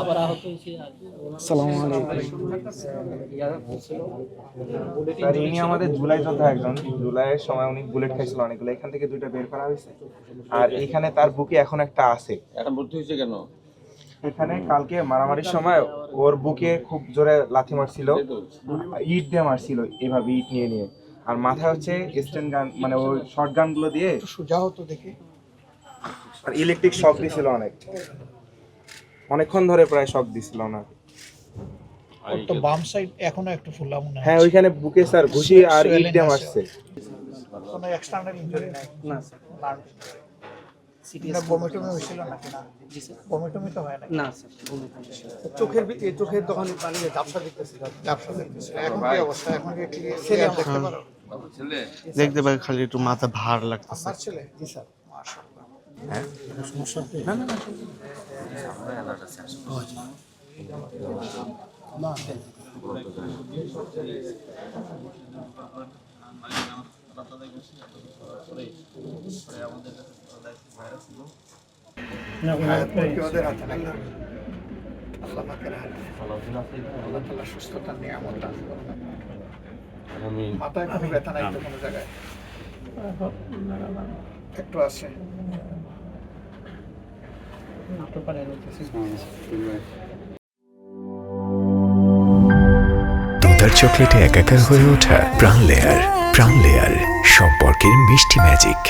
আবার আহত হয়েছে। আসসালামু আলাইকুম। স্যার ইনি আমাদের জুলাই যোদ্ধা একজন। জুলাইয়ের সময় উনি বুলেট খাইছিল অনেকগুলো, এখান থেকে দুইটা বের করা হয়েছে। আর এখানে তার বুকে এখন একটা আছে। এখন ভর্তি হয়েছে কেন? এখানে কালকে মারামারির সময় ওর বুকে খুব জোরে লাথি মারছিল, ইট দিয়ে মারছিল, এভাবে ইট নিয়ে নিয়ে। আর মাথায় হচ্ছে স্ট্যান্ড গান, মানে ওই শর্ট গানগুলো দিয়ে সোজা হতো দেখে। আর ইলেকট্রিক শক দিছিল অনেকক্ষণ ধরে প্রায় শক দিছিল না। ওর তো বাম সাইড এখনো একটু ফুলা মনে হয়। হ্যাঁ, ওইখানে বুকে স্যার ঘুষি আর ইট দিয়ে মারছে। কোনো এক্সটার্নাল ইনজুরি নাই না স্যার, সিটিএস বমিটমি হয়েছিল নাকি? না জি স্যার, বমিটমি তো হয় না। না স্যার, বমি হয়নি। চোখের দোকানে পানি ঝাপসা দেখতেছি, ঝাপসা দেখতেছি। এখন কি অবস্থা? এখন কি ক্লিয়ার দেখতে পারো? ছেলে দেখতে পাই, খালি একটু মাথা ভার লাগতেছে। আমার ছেলে? জি স্যার, মাশাআল্লাহ। হ্যাঁ, সমস্যা না না না ওদের হাতে নাই। আল্লাহ পাকের হাতে। আল্লাহ তাআলা সুস্থতার নিয়ামত দান করুন। মাথায় কোনো ব্যথা নাই তো কোনো জায়গায়? একটু আছে। দুধার চকলেটে একাকার হয়ে ওঠা প্রাণ লেয়ার, সম্পর্কের মিষ্টি ম্যাজিক।